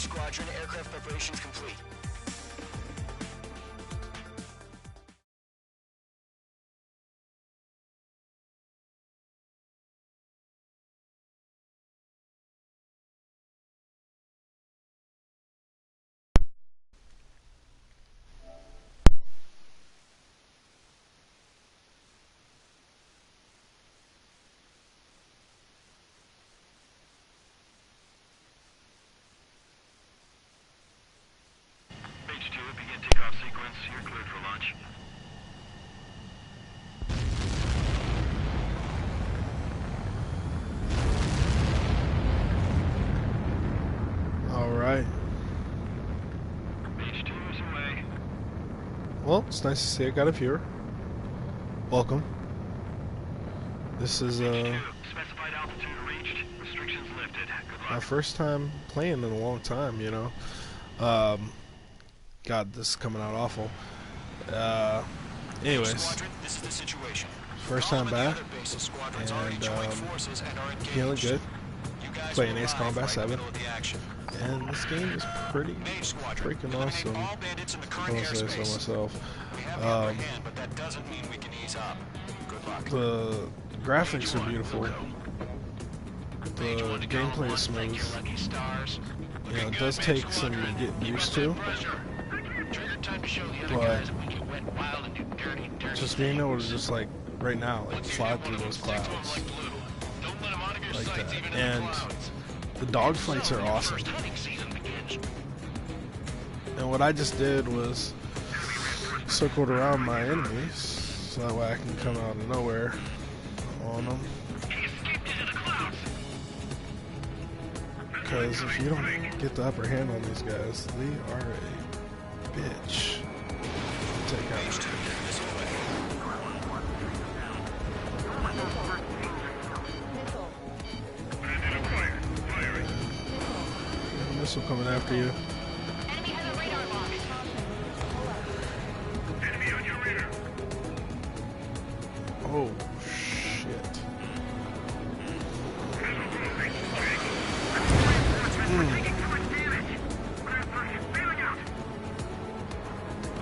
Squadron, aircraft preparations complete. H2, begin takeoff sequence. You're cleared for launch. Alright. H2 is away. Well, it's nice to see I got a viewer. Welcome. This is H2, specified altitude reached. Restrictions lifted. Good my luck. first time playing in a long time, you know. God, this is coming out awful. Anyways, Squadron, this is the situation. first time back, And and feeling good. Playing Ace Combat 7, and this game is pretty freaking awesome. I want to say so myself. But that doesn't mean we can ease up. Good luck. The graphics are beautiful. The gameplay is smooth. You know, it does take some getting used to, but just being able to just like right now, like fly through those clouds like that, and the dogfights are awesome. And what I just did was circled around my enemies, so that way I can come out of nowhere on them. Because if you don't get the upper hand on these guys, they are a bitch to take out. Missile coming after you. Enemy has a radar lock. Enemy on your radar. Oh, shit.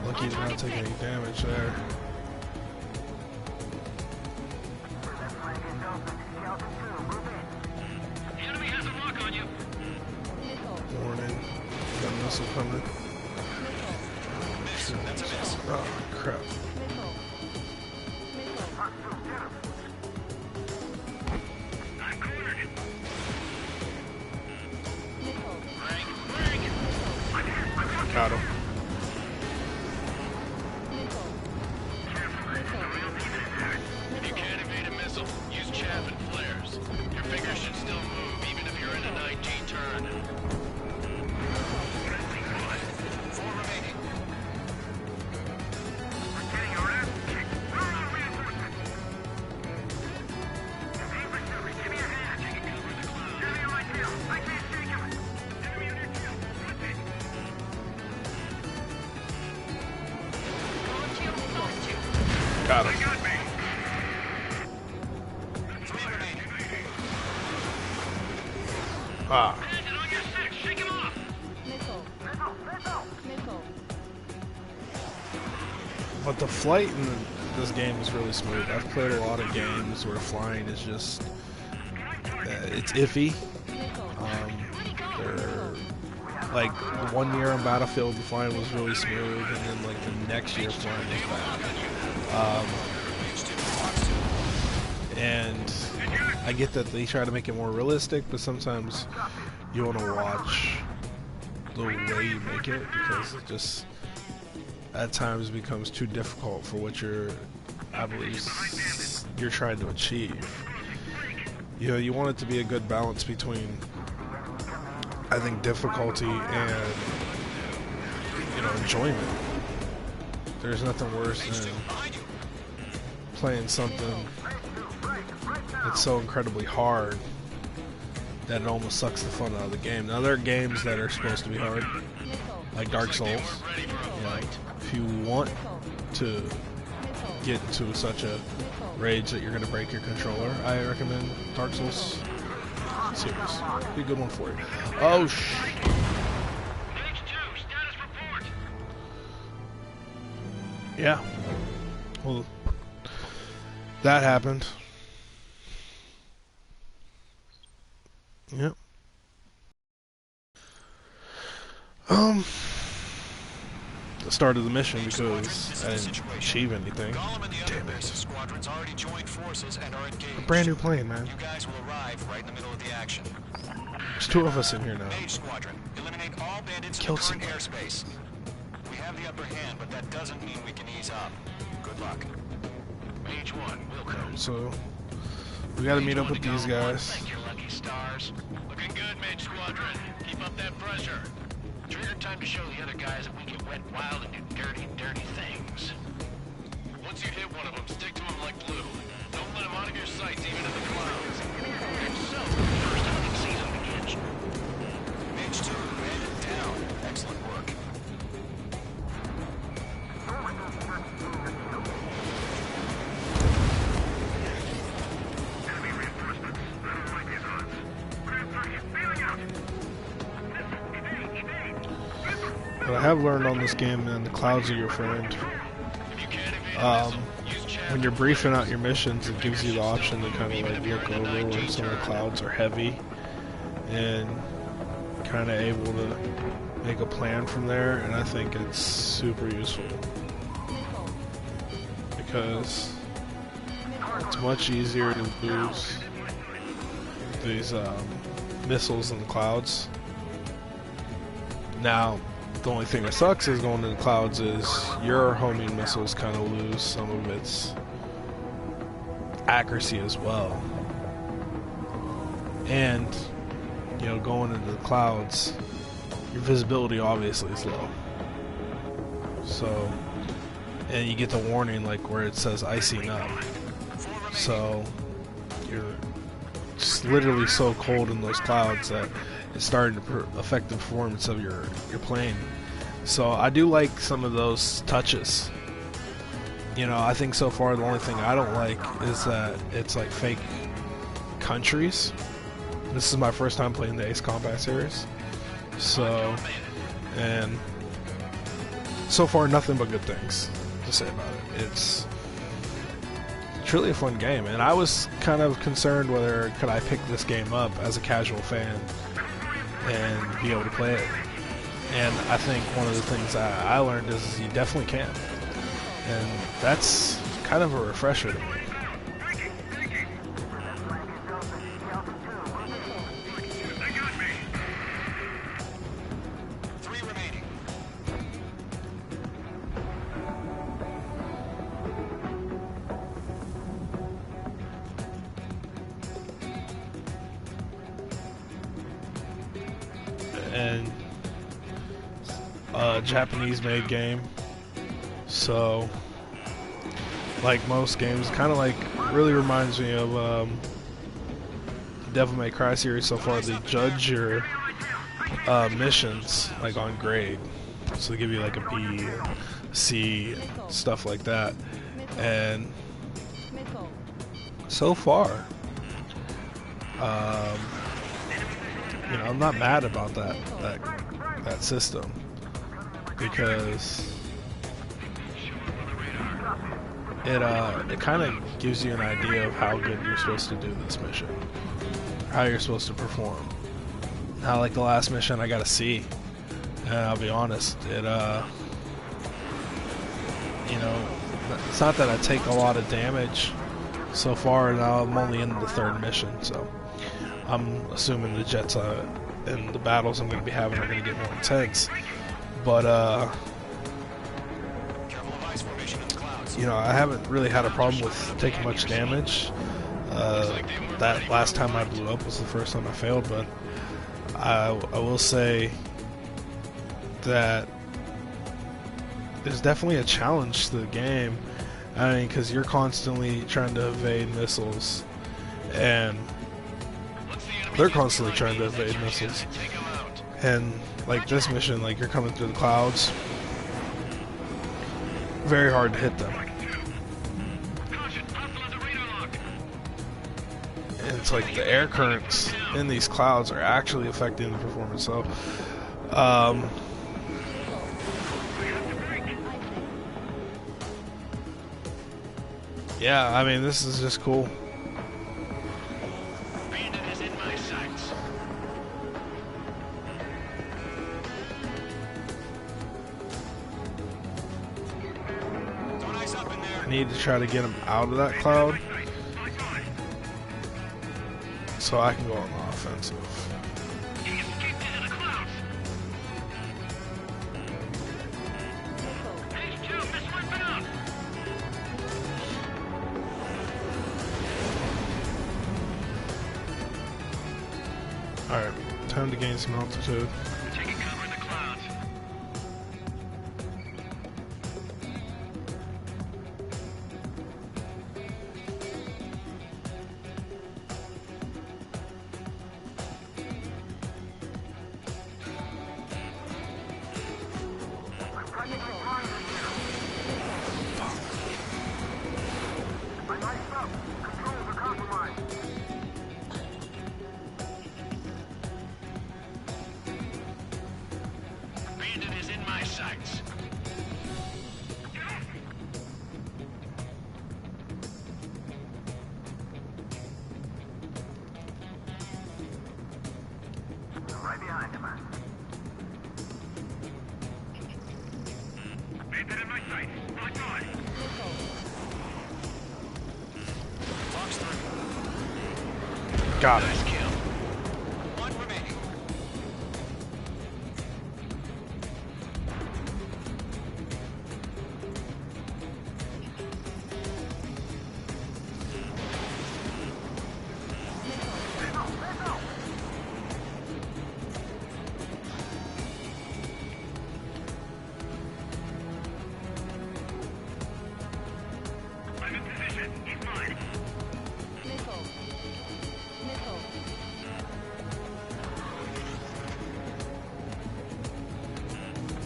Lucky he's not taking any damage there. The enemy has a lock on you. Warning. Got a missile coming. That's a miss. Oh, crap. I'm cornered. Got him. If you can't evade a missile, use chaff and flares. Your fingers should still move, even if you're in a 19 turn. Four remaining. Getting your ass kicked. Give me a hand. Taking cover in the clouds. Enemy on my tail. I can't take him. Enemy on your tail. Got him. Got me. Ah. Hands it on your six. Shake him off. But the flight in this game is really smooth. I've played a lot of games where flying is just, it's iffy. They're, like, the 1 year on Battlefield, the flying was really smooth, and then, like, the next year flying was bad. And I get that they try to make it more realistic, but sometimes you want to watch the way you make it, because it just at times becomes too difficult for what I believe you're trying to achieve. You know, you want it to be a good balance between, I think, difficulty and, you know, enjoyment. There's nothing worse than playing something that's so incredibly hard that it almost sucks the fun out of the game. Now, there are games that are supposed to be hard, like Dark Souls. You know, if you want to get into such a rage that you're going to break your controller, I recommend Dark Souls series. Be a good one for you. Oh, Yeah. Well, that happened. Yep. The start of the mission because I didn't achieve anything. Gollum and the Damn other it. base squadrons already joined forces and are engaged. A brand new plane, man. You guys will arrive right in the middle of the action. There's two of us in here now. Mage Squadron, eliminate all bandits in Killed the current someone. airspace. We have the upper hand, but that doesn't mean we can ease up. Good luck. Mage 1, Wilco. So we gotta meet up with these guys. Thank your lucky stars. Looking good, Mage Squadron. Keep up that pressure. Trigger time to show the other guys that we can wet wild and do dirty, dirty things. Once you hit one of them, stick to them like glue. Don't let them out of your sights, even in the clouds. And so, first hunting season begins. Mage 2, bandit down. Excellent work. What I have learned on this game, man, the clouds are your friend. If you can't evade a missile, use chaff. When you're briefing out your missions, it gives you the option to kind of like look over when some of the clouds are heavy and kind of able to make a plan from there, and I think it's super useful because it's much easier to lose these missiles in the clouds. Now, the only thing that sucks is going in the clouds is your homing missiles kind of lose some of its accuracy as well. And, you know, going into the clouds, your visibility obviously is low. So, and you get the warning like where it says icing up. So, you're just literally so cold in those clouds that it's starting to affect the performance of your plane. So I do like some of those touches. You know, I think so far the only thing I don't like is that it's like fake countries. This is my first time playing the Ace Combat series. So, and so far nothing but good things to say about it. It's really a fun game, and I was kind of concerned whether could I pick this game up as a casual fan and be able to play it. And I think one of the things I learned is you definitely can. And that's kind of a refresher to me. Three remaining. And Japanese-made game, so like most games, kind of like really reminds me of Devil May Cry series so far. They judge your missions like on grade, so they give you like a B, C, stuff like that. And so far, you know, I'm not mad about that system, because it kind of gives you an idea of how good you're supposed to do this mission, how you're supposed to perform. Now, like the last mission, I got a C, and I'll be honest, it you know, it's not that I take a lot of damage so far. Now I'm only in the third mission, so I'm assuming the jets and the battles I'm going to be having are going to get more intense. But you know, I haven't really had a problem with taking much damage. That last time I blew up was the first time I failed, but I will say that there's definitely a challenge to the game. I mean, because you're constantly trying to evade missiles, and they're constantly trying to evade missiles. And like this mission, like you're coming through the clouds, very hard to hit them. And it's like the air currents in these clouds are actually affecting the performance. So, Yeah, I mean, this is just cool. Bandit is in my sights. Don't ice up in there. I need to try to get him out of that cloud so I can go on the offensive. He escaped into the clouds. Phase 2, missile inbound. Alright, time to gain some altitude. Taking cover in the clouds. Bandit is in my sights. Right behind him. Bandit in my sights. Lock on. Fox 3. Got it. Nice kill. One remaining. I'm in position. He's mine.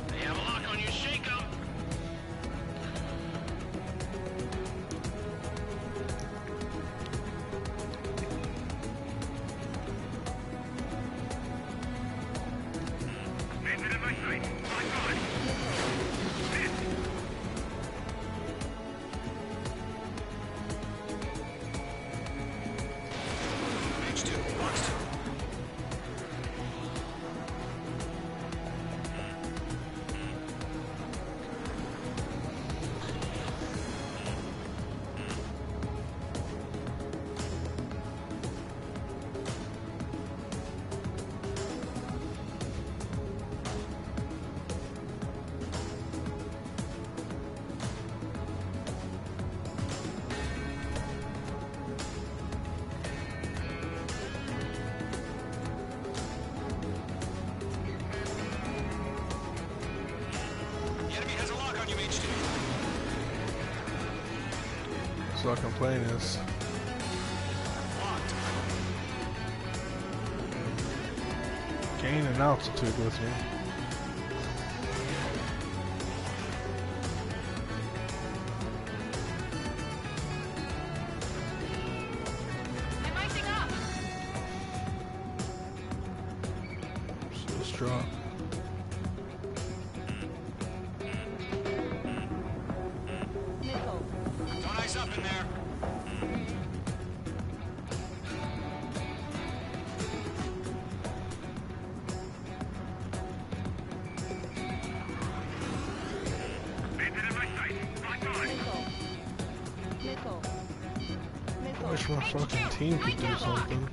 They have a lock on you. Shake 'em. Bandit in my sight. Lock on. H2. Fox 2. The enemy has a lock on you, H2. So I can play this. Locked. Gain an altitude with me. I'm icing up. So let's drop. Don't ice up in there. Bandit in my sight. Lock on. I wish my fucking team could do something.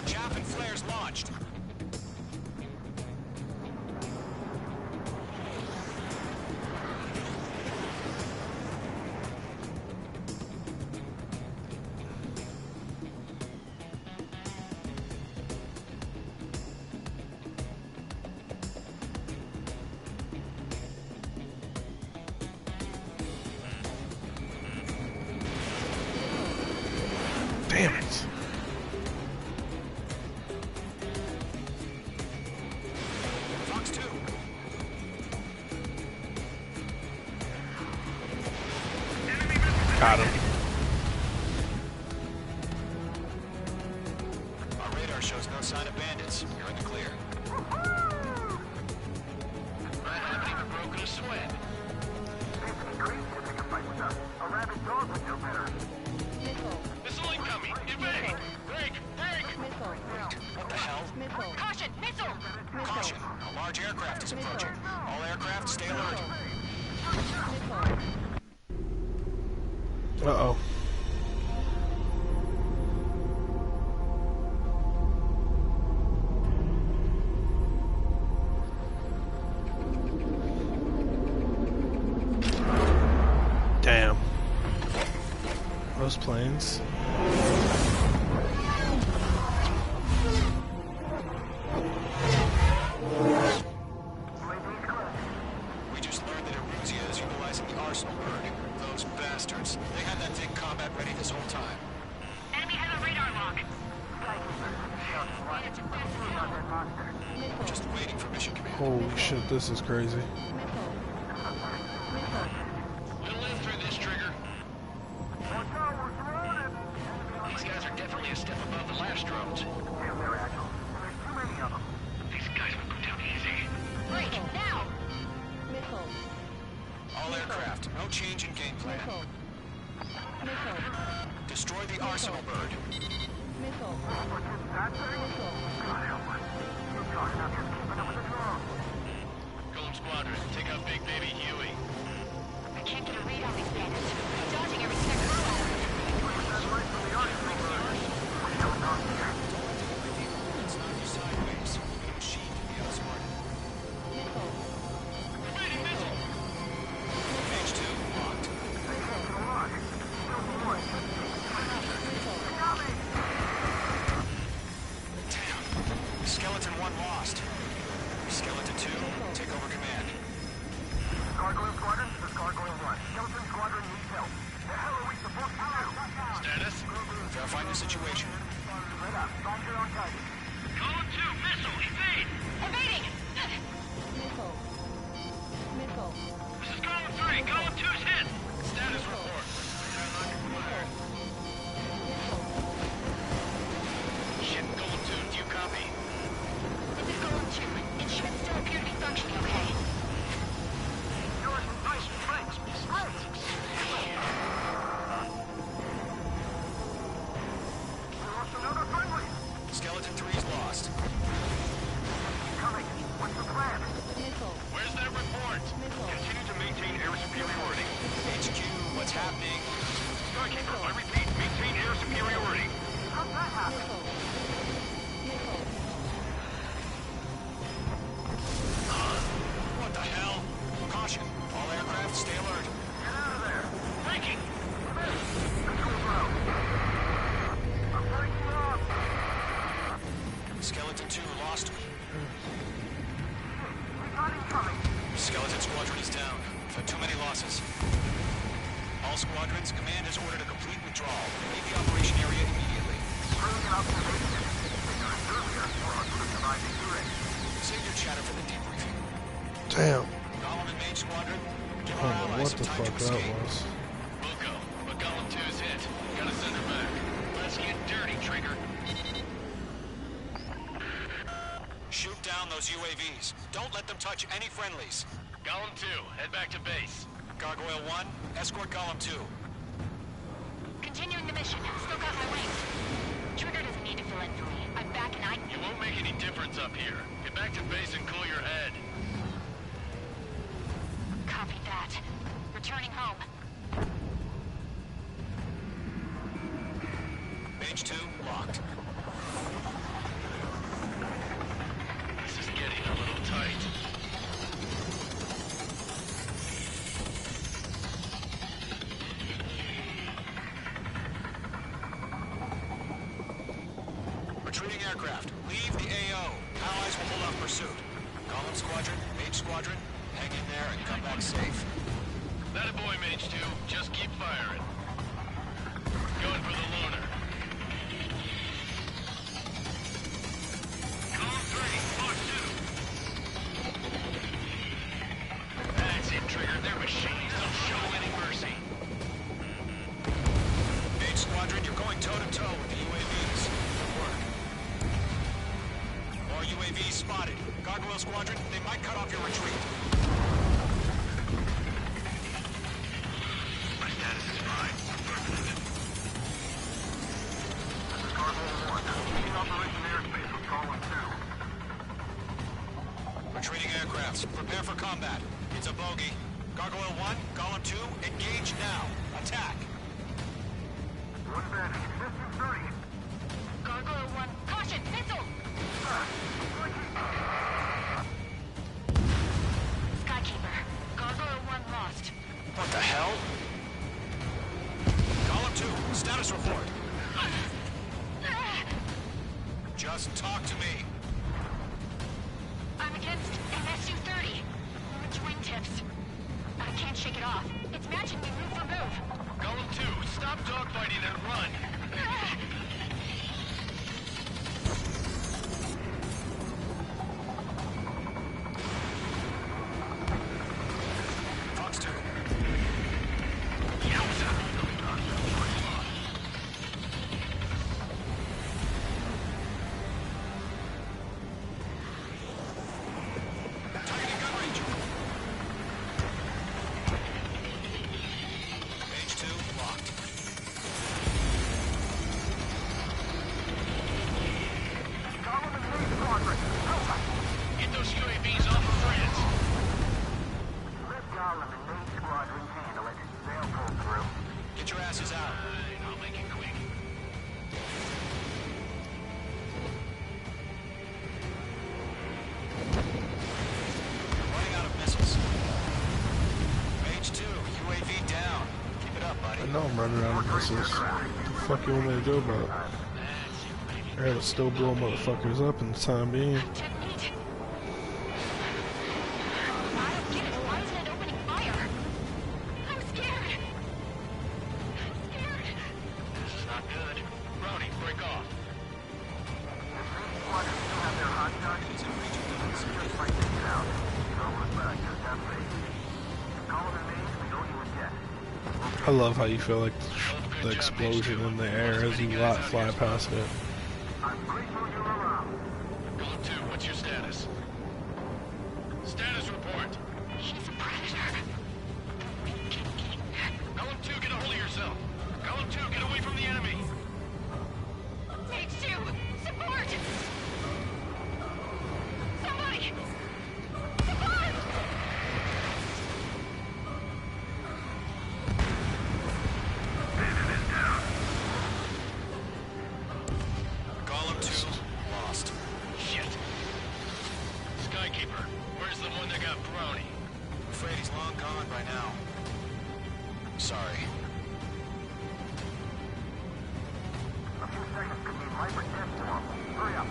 Chaff and flares launched. Damn it. Fox 2. Got him. Our radar shows no sign of bandits. You're in the clear. I haven't even broken a sweat. Uh-oh. Damn. Those planes. We just learned that Eruzia is utilizing the Arsenal bird. Those bastards. They had that thing combat ready this whole time. Enemy has a radar lock. We're just waiting for mission command. Holy shit, this is crazy. We'll live through this, Trigger. These guys are definitely a step above the last drones. These guys will go down easy. Break, now! All aircraft, no change in game plan. Destroy the Arsenal bird. Golem Squadron, take out Big Baby Huey. I can't get a read on these bandits. I'm dodging every step through at them. It's not you sideways. The machine can be outsmarted. Evading missile! Page 2, locked. Damn. Skeleton 1 lost. Skeleton 2, take over command. Gargoyle Squadron, this is Gargoyle 1. Skeleton Squadron needs help. The hell are we supposed to do? Status? Verifying the situation. Right up. Roger on target. Column 2, missile, evade! Evading! This is Column 3, Column 2's hit! Status report. Shit, Column 2, do you copy? This is Golem 2. It should still appear to be functioning okay. Nice, thanks. We lost another friendly. Skeleton 3's lost. Coming. What's the plan? Where's that report? Continue to maintain air superiority. HQ, what's happening? Starkeeper, I repeat, maintain air superiority. How's that happen? What the hell? Caution. All aircraft, stay alert. Get out of there. Breaking! Control ground. I'm breaking off. Skeleton 2 lost. We got incoming. Skeleton Squadron is down. We've had too many losses. All squadrons, command has ordered a complete withdrawal. Leave the operation area immediately. Brilliant observation. Earlier, 400 surviving unit. Save your chatter for the debriefing. Damn. Golem and Mage Squadron, give I our don't know allies what some the time fuck to that escape. was. We'll go, but Column 2's hit. Gotta send her back. Let's get dirty, Trigger. Shoot down those UAVs. Don't let them touch any friendlies. Column 2, head back to base. Gargoyle 1, escort Golem 2. Continuing the mission. Still got my wings. Trigger doesn't need to fill in for me. I'm back and You won't make any difference up here. Get back to base and cool your head. Copy that. Returning home. Mage 2, locked. This is getting a little tight. Retreating aircraft, leave the AO. Allies will hold off pursuit. Golem Squadron, Mage Squadron, hang in there and come back safe. That a boy, Mage 2. Just keep firing. Going for the loner. Column 3, Mark 2. That's it, Trigger. They're machines. Don't show any mercy. Mage Squadron, you're going toe-to-toe with the UAVs. Good work. More UAVs spotted. Gargoyle Squadron, they might cut off your retreat. My status is fine. This is Gargoyle 1. Leading Operation Airspace with Column 2. Retreating aircrafts, prepare for combat. It's a bogey. Gargoyle 1, Golem 2, engage now. Attack. Column 2, status report. Just talk to me. I'm against MSU-30. It's wingtips. I can't shake it off. It's matching me move for move. Column 2, stop dogfighting and run. Fox 2. Targeting gun range. Page 2, locked. Column and Main Squadron. Get those UAVs off of France. Let Column and Main Squadron handle it. They'll pull through. Get your asses out. I'll make it quick. Running out of missiles. Page 2, UAV down. Keep it up, buddy. I know I'm running out of missiles. What the fuck you want me to do about it? I gotta still blow motherfuckers up in the time being. Technique. I don't get it. Why isn't it opening fire? I'm scared. This is not good. Brownie, break off. If Main Squadron still have their hot shots, It's in range of guns. just fight things out. Don't look back, just have faith. Column and Main, we owe you a debt. I love how you feel like the explosion in the air as you fly past it. I'm grateful you're around. Column 2, what's your status? Status report. He's a predator. Column 2, get a hold of yourself. Column 2, get away from the enemy. H2, support! Somebody! Support! Column 2, lost. Shit. Skykeeper, where's the one that got Brownie? I'm afraid he's long gone by now. Sorry. A few seconds could mean life or death to him. Hurry up.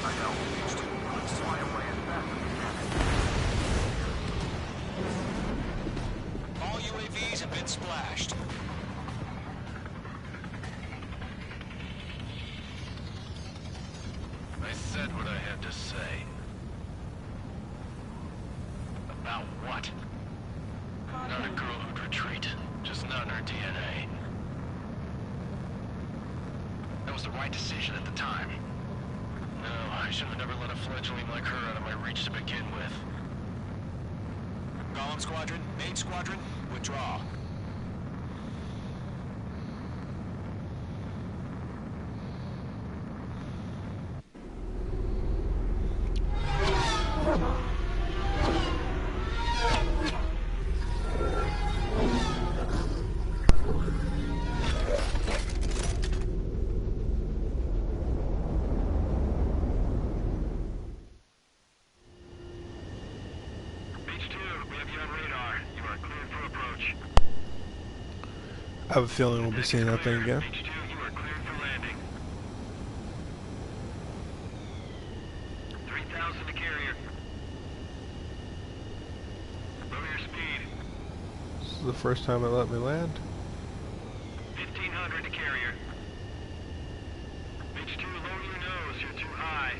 I know. Let's fly away as fast as we can. All UAVs have been splashed. I said what I had to say. About what? Not a girl who'd retreat. Just not in her DNA. That was the right decision at the time. No, I should have never let a fledgling like her out of my reach to begin with. Column Squadron, Main Squadron, withdraw. H2, we have you on radar. You are cleared for approach. I have a feeling we'll be seeing that thing again. H2, you are cleared for landing. 3,000 to carrier. Lower your speed. This is the first time it let me land. 1,500 to carrier. H2, lower your nose. You're too high.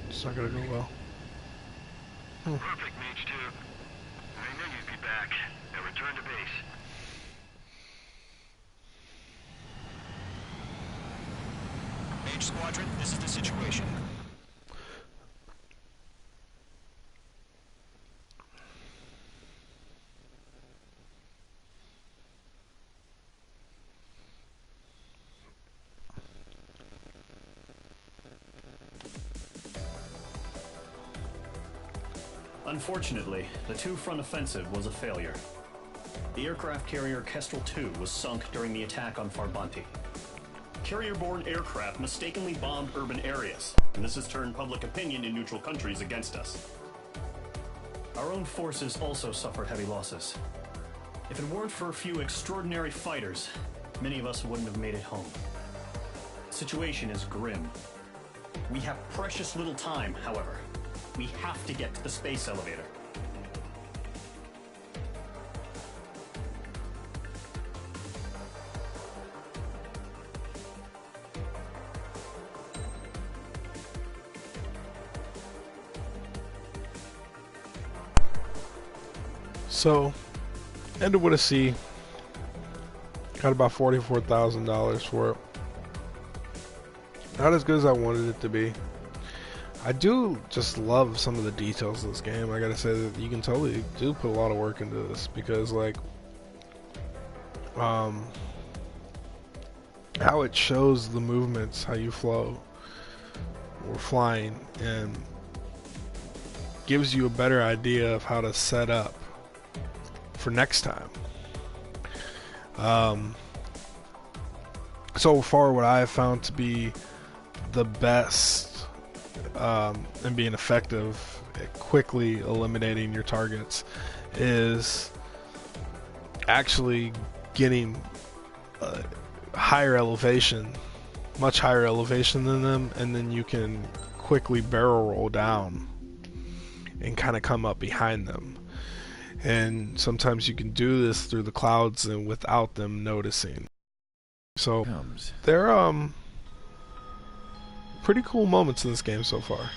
It's not gonna go well. Perfect, Mage 2. I knew you'd be back. Now return to base. Mage Squadron, this is the situation. Unfortunately, the two-front offensive was a failure. The aircraft carrier Kestrel II was sunk during the attack on Farbanti. Carrier-borne aircraft mistakenly bombed urban areas, and this has turned public opinion in neutral countries against us. Our own forces also suffered heavy losses. If it weren't for a few extraordinary fighters, many of us wouldn't have made it home. The situation is grim. We have precious little time, however. We have to get to the space elevator. So, ended with a C. Got about $44,000 for it. Not as good as I wanted it to be. I do just love some of the details of this game. I gotta say that you can totally do put a lot of work into this, because like how it shows the movements, how you flow or flying, and gives you a better idea of how to set up for next time. So far, what I have found to be the best and being effective at quickly eliminating your targets is actually getting higher elevation, much higher elevation than them, and then you can quickly barrel roll down and kind of come up behind them. And sometimes you can do this through the clouds and without them noticing. So there are pretty cool moments in this game so far.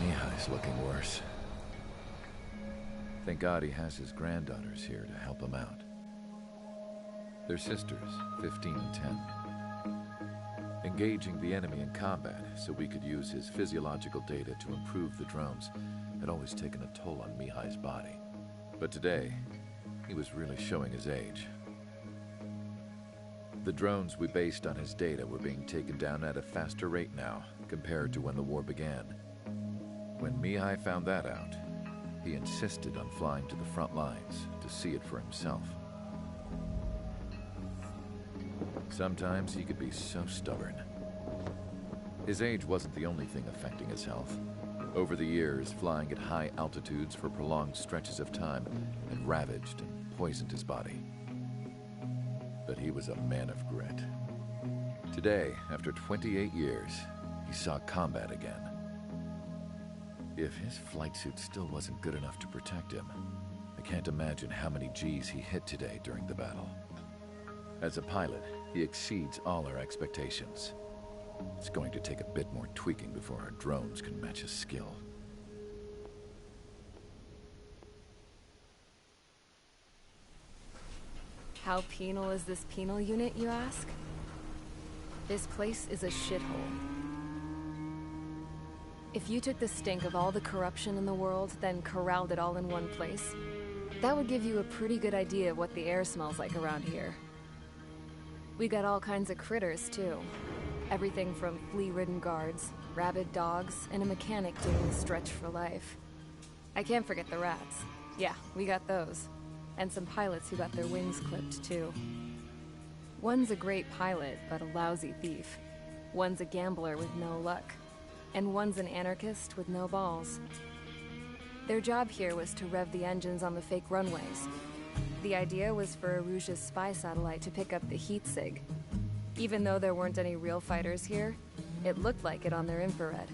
Mihai's looking worse. Thank God he has his granddaughters here to help him out. They're sisters, 15 and 10. Engaging the enemy in combat so we could use his physiological data to improve the drones had always taken a toll on Mihai's body. But today, he was really showing his age. The drones we based on his data were being taken down at a faster rate now compared to when the war began. When Mihai found that out, he insisted on flying to the front lines to see it for himself. Sometimes he could be so stubborn. His age wasn't the only thing affecting his health. Over the years, flying at high altitudes for prolonged stretches of time had ravaged and poisoned his body. But he was a man of grit. Today, after 28 years, he saw combat again. If his flight suit still wasn't good enough to protect him, I can't imagine how many G's he hit today during the battle. As a pilot, he exceeds all our expectations. It's going to take a bit more tweaking before our drones can match his skill. How penal is this penal unit, you ask? This place is a shithole. If you took the stink of all the corruption in the world, then corralled it all in one place, that would give you a pretty good idea of what the air smells like around here. We got all kinds of critters, too. Everything from flea-ridden guards, rabid dogs, and a mechanic doing the stretch for life. I can't forget the rats. Yeah, we got those. And some pilots who got their wings clipped, too. One's a great pilot, but a lousy thief. One's a gambler with no luck. And one's an anarchist with no balls. Their job here was to rev the engines on the fake runways. The idea was for Erusia's spy satellite to pick up the heat sig. Even though there weren't any real fighters here, it looked like it on their infrared.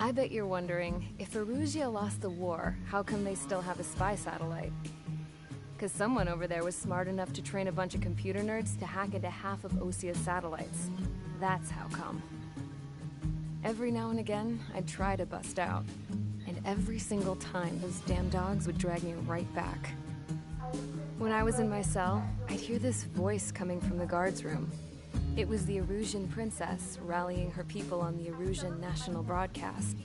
I bet you're wondering, if Erusia lost the war, how come they still have a spy satellite? Because someone over there was smart enough to train a bunch of computer nerds to hack into half of Osia's satellites. That's how come. Every now and again, I'd try to bust out. And every single time, those damn dogs would drag me right back. When I was in my cell, I'd hear this voice coming from the guards room. It was the Erusian princess rallying her people on the Erusian national broadcast.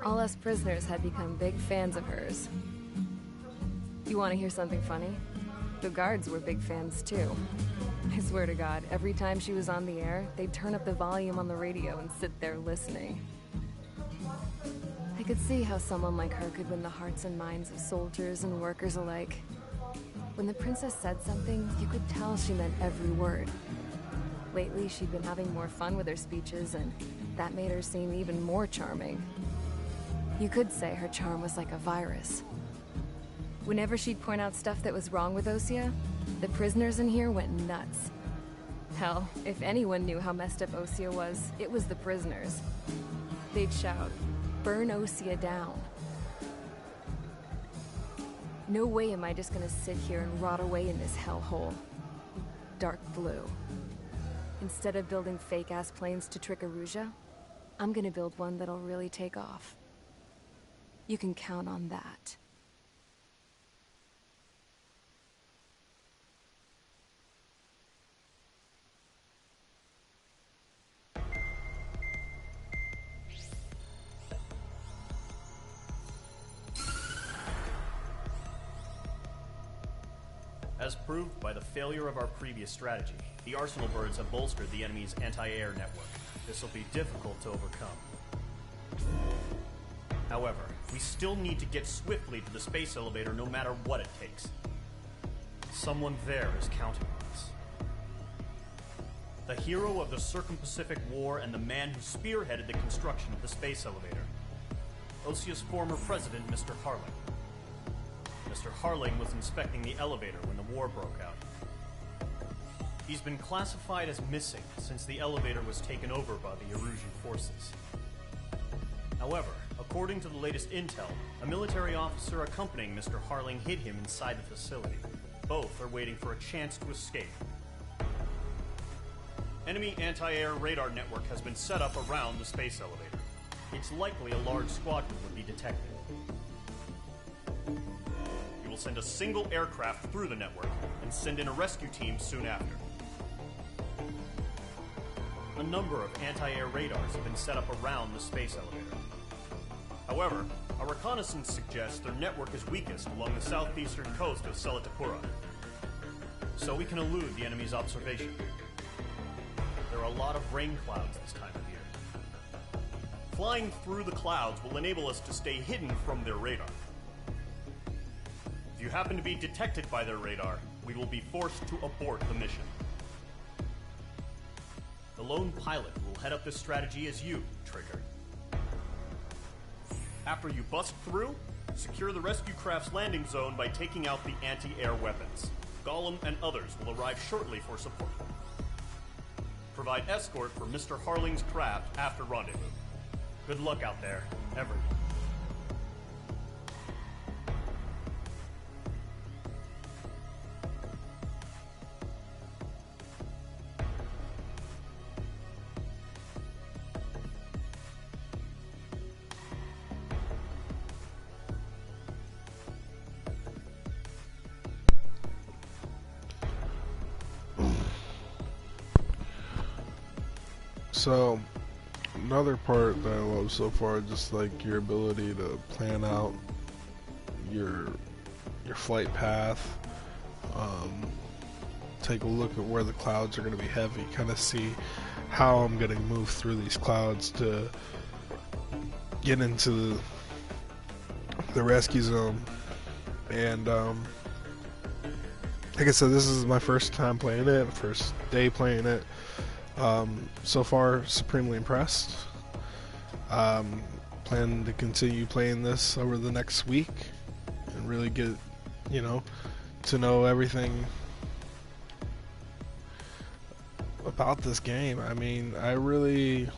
All us prisoners had become big fans of hers. You want to hear something funny? The guards were big fans too. I swear to God, every time she was on the air, they'd turn up the volume on the radio and sit there listening. I could see how someone like her could win the hearts and minds of soldiers and workers alike. When the princess said something, you could tell she meant every word. Lately, she'd been having more fun with her speeches, and that made her seem even more charming. You could say her charm was like a virus. Whenever she'd point out stuff that was wrong with Osea, the prisoners in here went nuts. Hell, if anyone knew how messed up Osea was, it was the prisoners. They'd shout, "Burn Osea down." No way am I just gonna sit here and rot away in this hellhole. Dark blue. Instead of building fake-ass planes to trick Aruja, I'm gonna build one that'll really take off. You can count on that. As proved by the failure of our previous strategy, the Arsenal birds have bolstered the enemy's anti-air network. This will be difficult to overcome. However, we still need to get swiftly to the space elevator no matter what it takes. Someone there is counting on us. The hero of the Circum-Pacific War and the man who spearheaded the construction of the space elevator. Osea's former president, Mr. Harling. Mr. Harling was inspecting the elevator when the war broke out. He's been classified as missing since the elevator was taken over by the Erusian forces. However, according to the latest intel, a military officer accompanying Mr. Harling hid him inside the facility. Both are waiting for a chance to escape. Enemy anti-air radar network has been set up around the space elevator. It's likely a large squadron would be detected. We will send a single aircraft through the network and send in a rescue team soon after. A number of anti-air radars have been set up around the space elevator. However, our reconnaissance suggests their network is weakest along the southeastern coast of Selatapura, so we can elude the enemy's observation. There are a lot of rain clouds this time of year. Flying through the clouds will enable us to stay hidden from their radar. If you happen to be detected by their radar, we will be forced to abort the mission. The lone pilot who will head up this strategy is you, Trigger. After you bust through, secure the rescue craft's landing zone by taking out the anti-air weapons. Gollum and others will arrive shortly for support. Provide escort for Mr. Harling's craft after rendezvous. Good luck out there, everyone. So, another part that I love so far, just like your ability to plan out your flight path, take a look at where the clouds are going to be heavy, kind of see how I'm going to move through these clouds to get into the rescue zone. And like I said, this is my first time playing it, first day playing it. So far, supremely impressed. Plan to continue playing this over the next week and really get, to know everything about this game. I mean, I really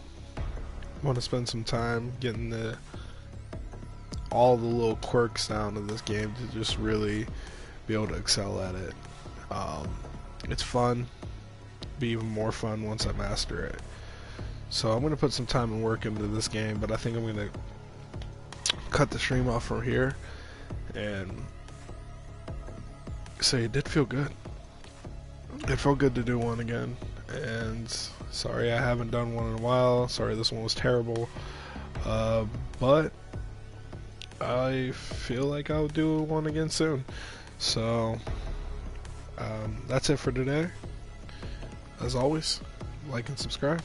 want to spend some time getting all the little quirks down of this game to just really be able to excel at it. It's fun. Be even more fun once I master it. So I'm going to put some time and work into this game, but I think I'm going to cut the stream off from here and say it did feel good. It felt good to do one again, and sorry I haven't done one in a while. Sorry this one was terrible, but I feel like I'll do one again soon. So that's it for today. As always, like and subscribe.